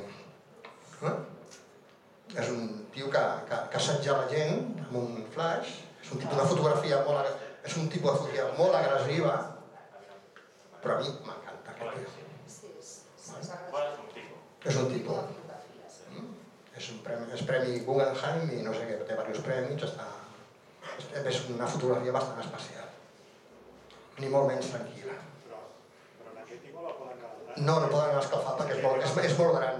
És un tio que assetja la gent amb un flash, és un tipus de fotografia molt agressiva, però a mi m'encanta aquest tio. És un tipus. És premi Guggenheim i no sé què, té diversos premis, és una fotografia bastant especial. Ni molt menys tranquil·la. Però en aquest tipus la poden calentar? No poden escalfar perquè és molt gran.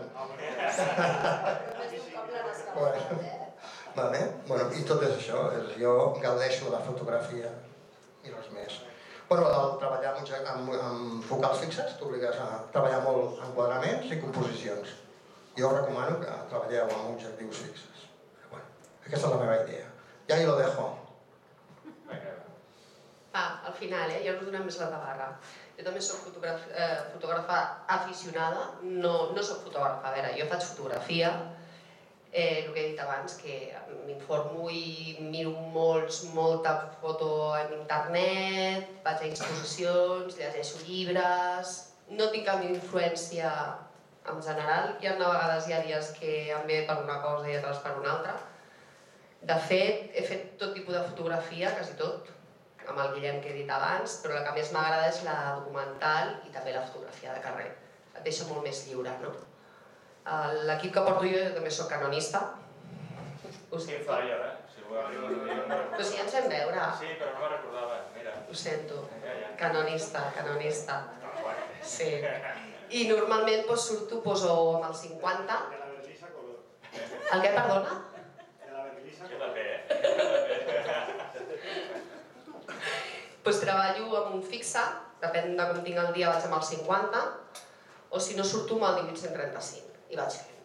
I tot és això, jo gaudeixo de la fotografia i res més. Al treballar amb focals fixes t'obligues a treballar molt en quadraments i composicions. Jo recomano que treballeu amb objectius fixes. Aquesta és la meva idea. Ja hi lo dejo. Al final, ja no donem més la tabarra. Jo també soc fotògrafa aficionada, no soc fotògrafa. A veure, jo faig fotografia, el que he dit abans, que m'informo i miro molta foto en internet, vaig a exposicions, llegeixo llibres, no tinc cap influència en general. Hi ha vegades hi ha dies que em ve per una cosa i altres per una altra. De fet, he fet tot tipus de fotografia, quasi tot, amb el Guillem que he dit abans, però la que més m'agrada és la documental i també la fotografia de carrer. Et deixa molt més lliure, no? L'equip que porto jo també soc canonista. Sí, fallo, Però si ja ens vam veure. Sí, però no me'n recordava, mira. Ho sento. Canonista. Sí. I normalment surto o amb el 50. De la Berlissa color. El què, perdona? De la Berlissa color. Jo també, Treballo amb un fixe, depèn de com tinc el dia vaig amb el 50, o si no surto amb el 1835. I vaig fent.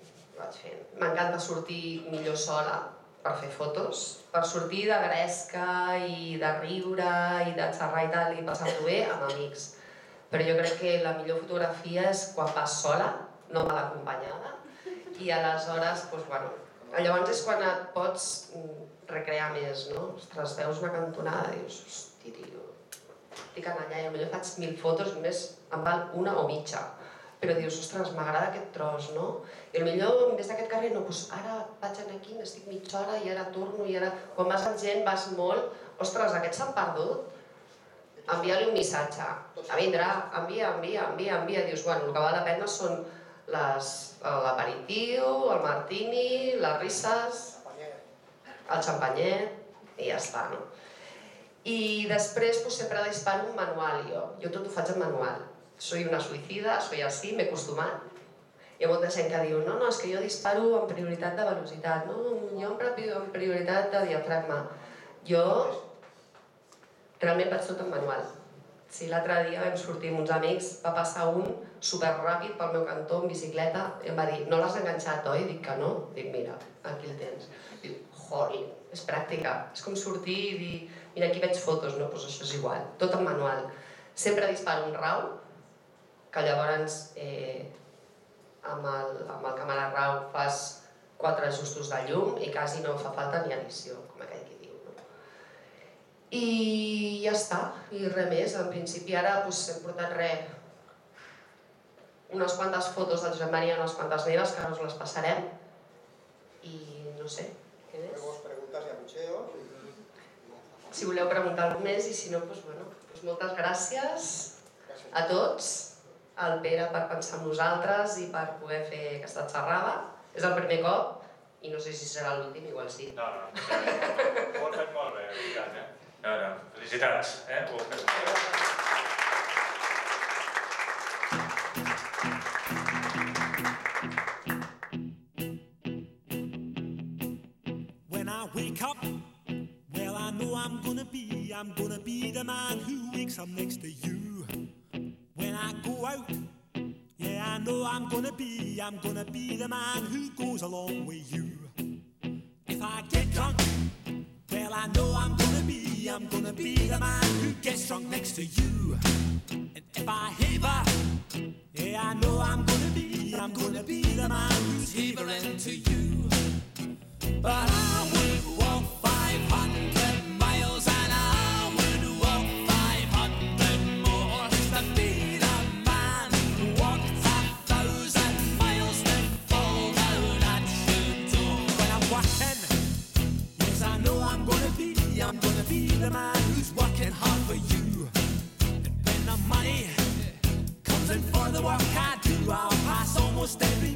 M'encanta sortir millor sola per fer fotos, per sortir de gresca i de riure i de xerrar i tal i passar-ho bé amb amics. Però jo crec que la millor fotografia és quan vas sola, no mal acompanyada, i aleshores, llavors és quan et pots recrear més, no? Ostres, veus una cantonada i dius, hosti, tio, estic allà i potser faig 1000 fotos, només em val una o mitja. però dius, ostres, m'agrada aquest tros, no? I potser des d'aquest carrer, no, doncs ara vaig aquí, n'estic mitja hora i ara torno i ara... Quan vas amb gent vas molt, ostres, aquests s'han perdut, envia-li un missatge, a vindrà, envia, dius, bueno, el que val la pena són l'aperitiu, el martini, les risses, el xampanyet i ja està, no? I després sempre disparo un manual, jo tot ho faig en manual. Soy una suïcida, soy así, m'he acostumat. Hi ha molta gent que diu, no, és que jo disparo en prioritat de velocitat, no, jo en prioritat de diafragma. Jo realment vaig tot en manual. Si l'altre dia vam sortir amb uns amics, va passar un superràpid pel meu cantó en bicicleta i em va dir, no l'has enganxat, oi? Dic que no. Dic, mira, aquí el tens. Dic, joli, és pràctica. És com sortir i dir, mira, aquí veig fotos, no? Doncs això és igual, tot en manual. Sempre disparo un rau, que llavors amb el càmera RAW fas 4 ajustos de llum i quasi no fa falta ni edició, com aquell que diu. I ja està, i res més. En principi ara hem portat unes quantes fotos del Josep Maria, unes quantes meves, que ara us les passarem. I no sé, què més? Luego preguntas y abucheos. Si voleu preguntar alguna més, i si no, doncs moltes gràcies a tots, al Pere per pensar en nosaltres i per poder fer aquesta xerrada. És el primer cop i no sé si serà l'últim, igual sí. No, ho has fet molt bé, veritat, No, felicitats, ho has fet molt bé. When I wake up, well I know I'm gonna be the man who wakes up next to you. When I go out, yeah, I know I'm gonna be the man who goes along with you. If I get drunk, well, I know I'm gonna be the man who gets drunk next to you. And if I haver, yeah, I know I'm gonna be the man who's havering to you. But I would walk 500 miles and I would walk 500 more to be the man who walked 1,000 miles to fall down at your door. When I'm working, yes, I know I'm gonna be the man who's working hard for you. And when the money comes in for the work I do, I'll pass almost every